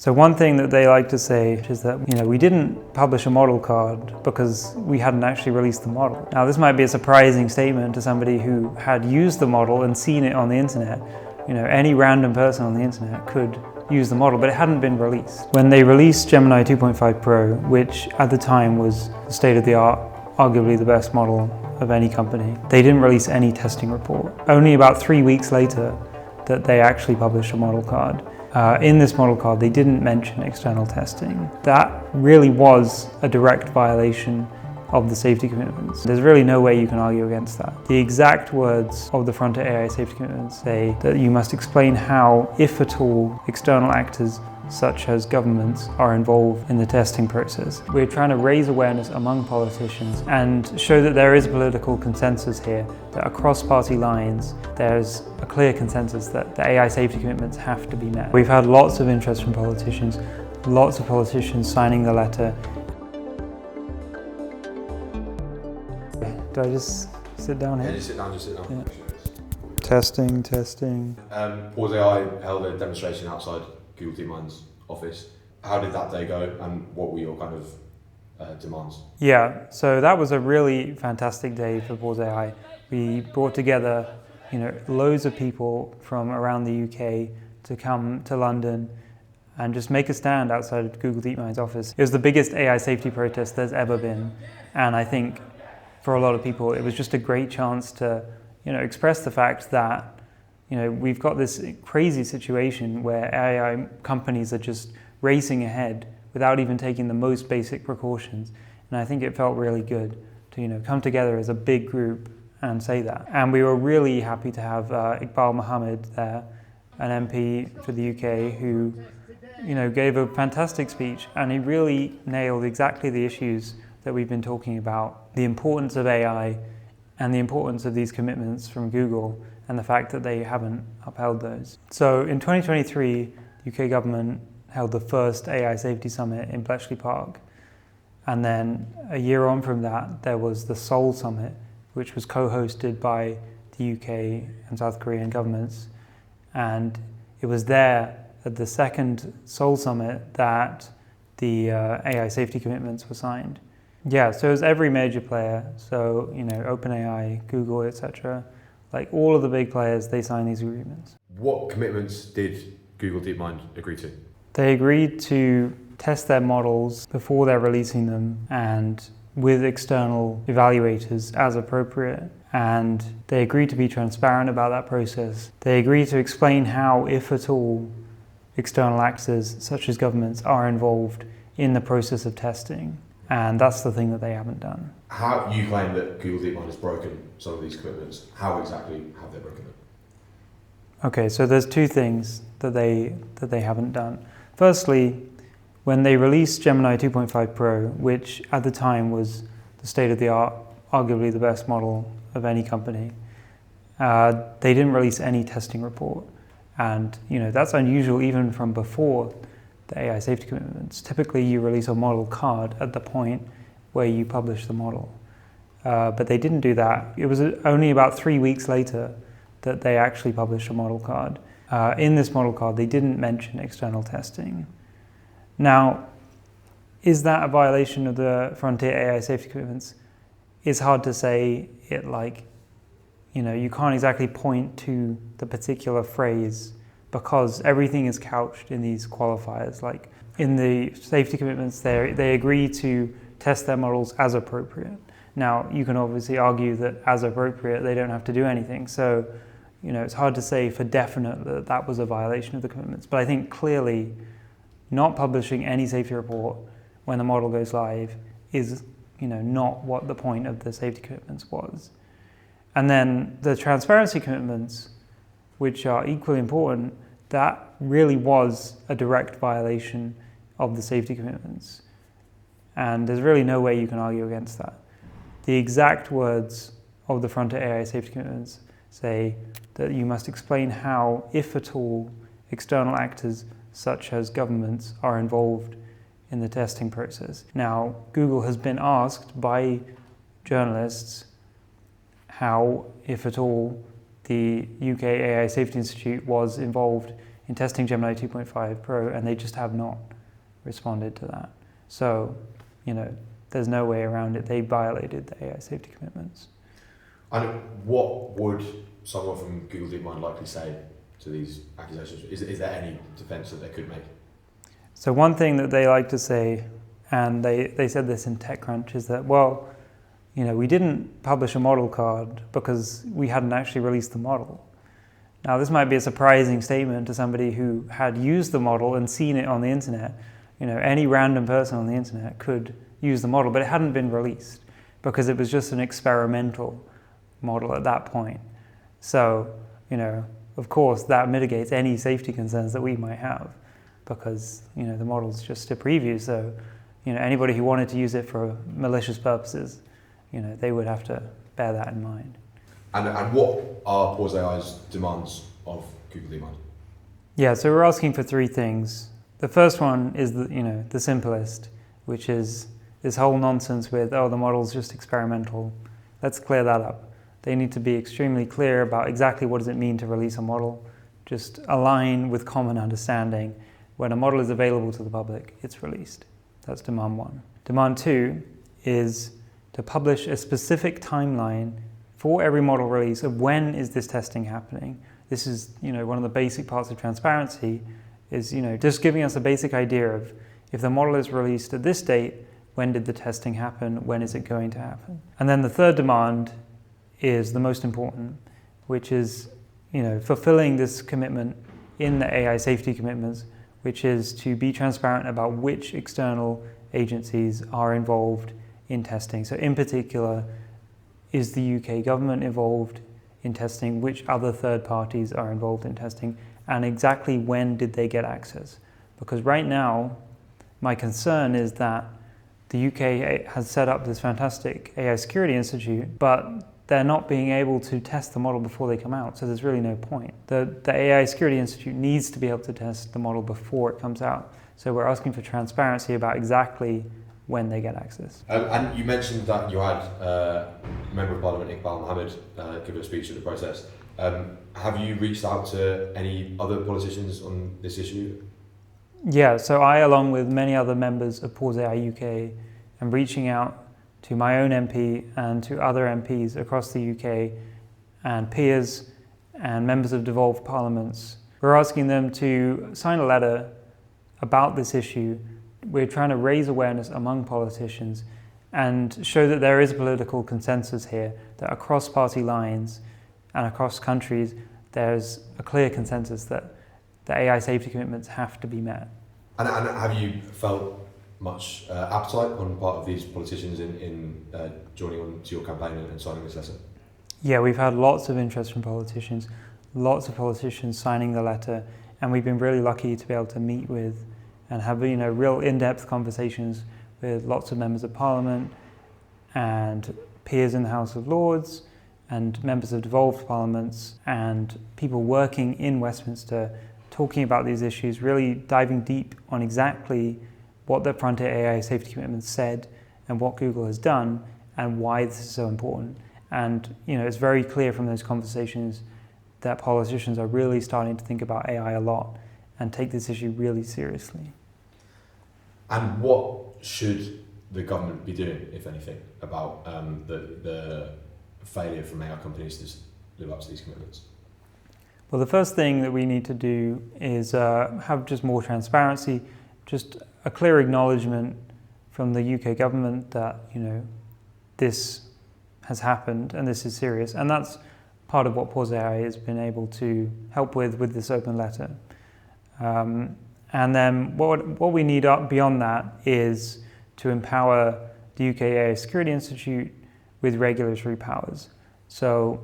So one thing that they like to say is that, we didn't publish a model card because we hadn't actually released the model. Now, this might be a surprising statement to somebody who had used the model and seen it on the internet. Any random person on the internet could use the model, but it hadn't been released. When they released Gemini 2.5 Pro, which at the time was state-of-the-art, arguably the best model of any company, they didn't release any testing report. Only about 3 weeks later that they actually published a model card. In this model card, they didn't mention external testing. That really was a direct violation of the safety commitments. There's really no way you can argue against that. The exact words of the Frontier AI safety commitments say that you must explain how, if at all, external actors such as governments are involved in the testing process. We're trying to raise awareness among politicians and show that there is political consensus here, that across party lines there's a clear consensus that the AI safety commitments have to be met. We've had lots of interest from politicians, lots of politicians signing the letter. Do I just sit down here? Yeah, just sit down. Yeah. Testing. PauseAI held a demonstration outside Google DeepMind's office. How did that day go, and what were your kind of demands? Yeah, so that was a really fantastic day for PauseAI. We brought together, loads of people from around the UK to come to London and just make a stand outside of Google DeepMind's office. It was the biggest AI safety protest there's ever been, and I think for a lot of people it was just a great chance to, express the fact that we've got this crazy situation where AI companies are just racing ahead without even taking the most basic precautions. And I think it felt really good to, come together as a big group and say that. And we were really happy to have Iqbal Mohammed there, an MP for the UK who, gave a fantastic speech, and he really nailed exactly the issues that we've been talking about, the importance of AI and the importance of these commitments from Google, and the fact that they haven't upheld those. So in 2023, the UK government held the first AI safety summit in Bletchley Park. And then a year on from that, there was the Seoul summit, which was co-hosted by the UK and South Korean governments. And it was there at the second Seoul summit that the AI safety commitments were signed. Yeah, so it was every major player. So, OpenAI, Google, etc. Like all of the big players, they signed these agreements. What commitments did Google DeepMind agree to? They agreed to test their models before they're releasing them and with external evaluators as appropriate. And they agreed to be transparent about that process. They agreed to explain how, if at all, external actors such as governments are involved in the process of testing. And that's the thing that they haven't done. How you claim that Google DeepMind has broken some of these commitments? How exactly have they broken them? Okay, so there's two things that they haven't done. Firstly, when they released Gemini 2.5 Pro, which at the time was the state-of-the-art, arguably the best model of any company, they didn't release any testing report. And that's unusual even from before the AI safety commitments. Typically you release a model card at the point where you publish the model. But they didn't do that. It was only about 3 weeks later that they actually published a model card. In this model card, they didn't mention external testing. Now, is that a violation of the Frontier AI safety commitments? It's hard to say. You can't exactly point to the particular phrase because everything is couched in these qualifiers. Like in the safety commitments, they agree to test their models as appropriate. Now, you can obviously argue that as appropriate, they don't have to do anything. So, it's hard to say for definite that that was a violation of the commitments. But I think clearly not publishing any safety report when the model goes live is, not what the point of the safety commitments was. And then the transparency commitments, which are equally important, that really was a direct violation of the safety commitments. And there's really no way you can argue against that. The exact words of the Frontier AI safety commitments say that you must explain how, if at all, external actors such as governments are involved in the testing process. Now, Google has been asked by journalists how, if at all, the UK AI Safety Institute was involved in testing Gemini 2.5 Pro, and they just have not responded to that. So, there's no way around it. They violated the AI safety commitments. And what would someone from Google DeepMind likely say to these accusations? Is there any defense that they could make? So one thing that they like to say, and they said this in TechCrunch, is that, we didn't publish a model card because we hadn't actually released the model. Now, this might be a surprising statement to somebody who had used the model and seen it on the internet. Any random person on the internet could use the model, but it hadn't been released because it was just an experimental model at that point. So, of course, that mitigates any safety concerns that we might have because, the model's just a preview. So, anybody who wanted to use it for malicious purposes, they would have to bear that in mind. And what are PauseAI's demands of Google DeepMind? Yeah, so we're asking for three things. The first one is the simplest, which is this whole nonsense with, the model's just experimental. Let's clear that up. They need to be extremely clear about exactly what does it mean to release a model. Just align with common understanding. When a model is available to the public, it's released. That's demand one. Demand two is to publish a specific timeline for every model release of when is this testing happening. This is, one of the basic parts of transparency is, just giving us a basic idea of if the model is released at this date, when did the testing happen? When is it going to happen? And then the third demand is the most important, which is, fulfilling this commitment in the AI safety commitments, which is to be transparent about which external agencies are involved in testing. So in particular, is the UK government involved in testing? Which other third parties are involved in testing? And exactly when did they get access? Because right now, my concern is that the UK has set up this fantastic AI Security Institute, but they're not being able to test the model before they come out, so there's really no point. The AI Security Institute needs to be able to test the model before it comes out. So we're asking for transparency about exactly when they get access. And you mentioned that you had Member of Parliament Iqbal Mohammed give a speech at the process. Have you reached out to any other politicians on this issue? Yeah, so I, along with many other members of PauseAI UK, am reaching out to my own MP and to other MPs across the UK and peers and members of devolved parliaments. We're asking them to sign a letter about this issue. We're trying to raise awareness among politicians and show that there is a political consensus here, that across party lines and across countries, there's a clear consensus that the AI safety commitments have to be met. And have you felt much appetite on part of these politicians in joining on to your campaign and signing this letter? Yeah, we've had lots of interest from politicians, lots of politicians signing the letter, and we've been really lucky to be able to meet with and have real in-depth conversations with lots of members of Parliament and peers in the House of Lords and members of devolved parliaments and people working in Westminster talking about these issues, really diving deep on exactly what the Frontier AI Safety Commitment said and what Google has done and why this is so important. And it's very clear from those conversations that politicians are really starting to think about AI a lot and take this issue really seriously. And what should the government be doing, if anything, about the failure from AI companies to live up to these commitments? Well, the first thing that we need to do is have just more transparency, just a clear acknowledgement from the UK government that, this has happened and this is serious. And that's part of what PauseAI has been able to help with this open letter. And then what we need beyond that is to empower the UK AI Security Institute with regulatory powers. So,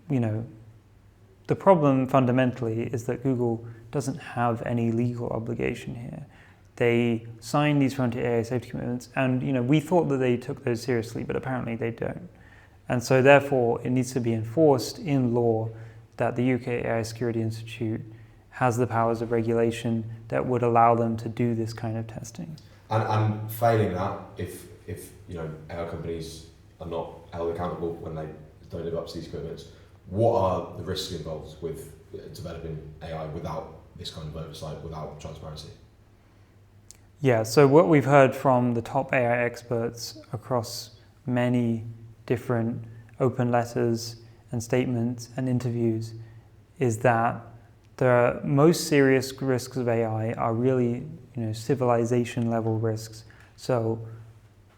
the problem fundamentally is that Google doesn't have any legal obligation here. They signed these Frontier AI safety commitments and, we thought that they took those seriously, but apparently they don't. And so therefore it needs to be enforced in law that the UK AI Security Institute has the powers of regulation that would allow them to do this kind of testing. And failing that, if AI companies are not held accountable when they don't live up to these commitments, what are the risks involved with developing AI without this kind of oversight without transparency? Yeah, so what we've heard from the top AI experts across many different open letters and statements and interviews is that the most serious risks of AI are really, civilization level risks. So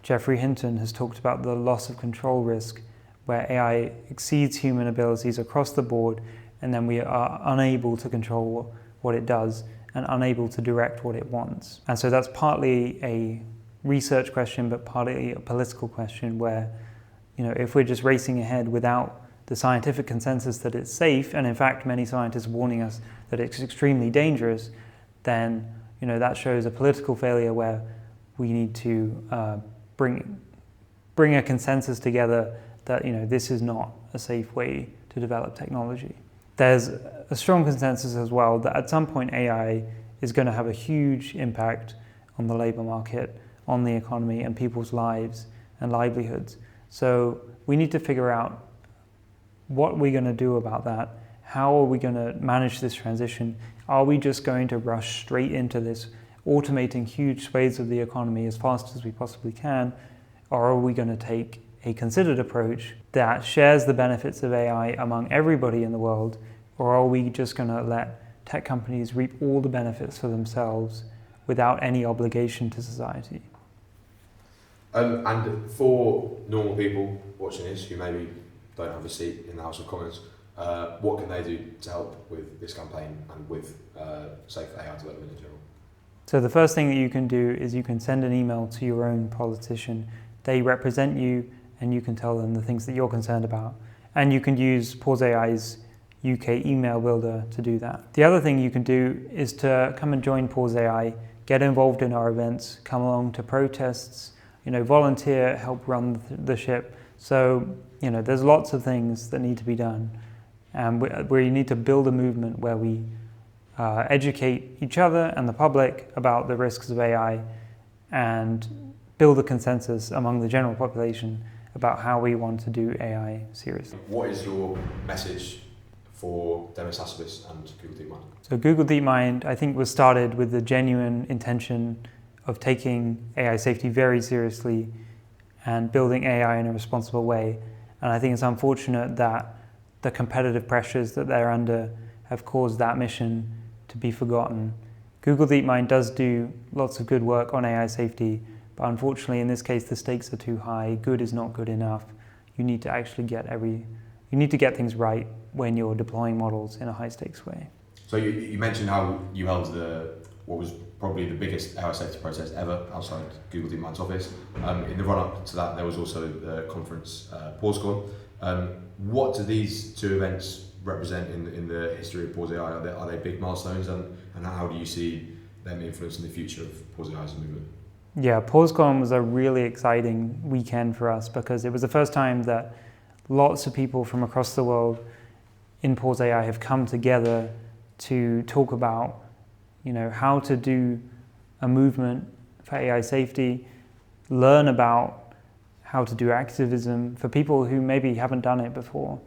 Geoffrey Hinton has talked about the loss of control risk, where AI exceeds human abilities across the board, and then we are unable to control what it does and unable to direct what it wants. And so that's partly a research question, but partly a political question where, if we're just racing ahead without the scientific consensus that it's safe, and in fact many scientists warning us that it's extremely dangerous, then that shows a political failure where we need to bring a consensus together that this is not a safe way to develop technology. There's a strong consensus as well that at some point AI is going to have a huge impact on the labor market, on the economy, and people's lives and livelihoods. So we need to figure out what we're going to do about that. How are we going to manage this transition? Are we just going to rush straight into this, automating huge swathes of the economy as fast as we possibly can? Or are we going to take a considered approach that shares the benefits of AI among everybody in the world? Or are we just going to let tech companies reap all the benefits for themselves without any obligation to society? And for normal people watching this who maybe don't have a seat in the House of Commons, what can they do to help with this campaign and with safe AI development in general? So the first thing that you can do is you can send an email to your own politician. They represent you, and you can tell them the things that you're concerned about. And you can use PauseAI's UK email builder to do that. The other thing you can do is to come and join PauseAI, get involved in our events, come along to protests, volunteer, help run the ship. So, there's lots of things that need to be done. And we need to build a movement where we educate each other and the public about the risks of AI and build a consensus among the general population about how we want to do AI seriously. What is your message for Demis Hassabis and Google DeepMind? So Google DeepMind, I think, was started with the genuine intention of taking AI safety very seriously and building AI in a responsible way. And I think it's unfortunate that the competitive pressures that they're under have caused that mission to be forgotten. Google DeepMind does do lots of good work on AI safety, but unfortunately in this case the stakes are too high. Good is not good enough. You need to actually get things right when you're deploying models in a high stakes way. So you mentioned how you held what was probably the biggest AI safety protest ever outside Google DeepMind's office. In the run-up to that, there was also the conference PauseCon. What do these two events represent in the history of PauseAI? Are they big milestones, and how do you see them influencing the future of PauseAI as a movement? Yeah, PauseCon was a really exciting weekend for us because it was the first time that lots of people from across the world in PauseAI have come together to talk about how to do a movement for AI safety, learn about how to do activism for people who maybe haven't done it before,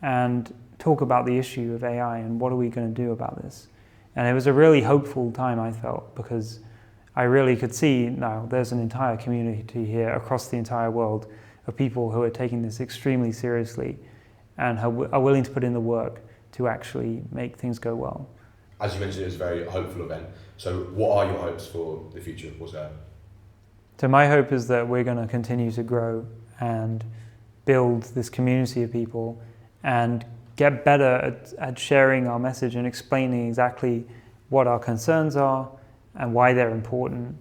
and talk about the issue of AI and what are we going to do about this. And it was a really hopeful time, I felt, because I really could see now there's an entire community here across the entire world of people who are taking this extremely seriously and are willing to put in the work to actually make things go well. As you mentioned, it was a very hopeful event. So what are your hopes for the future of PauseAI? So my hope is that we're going to continue to grow and build this community of people and get better at sharing our message and explaining exactly what our concerns are and why they're important.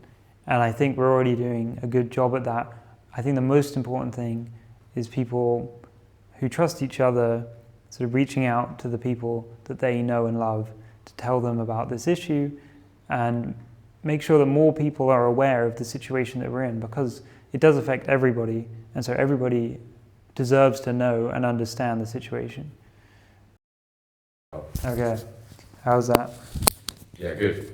And I think we're already doing a good job at that. I think the most important thing is people who trust each other sort of reaching out to the people that they know and love to tell them about this issue and make sure that more people are aware of the situation that we're in, because it does affect everybody, and so everybody deserves to know and understand the situation. Okay, how's that? Yeah, good.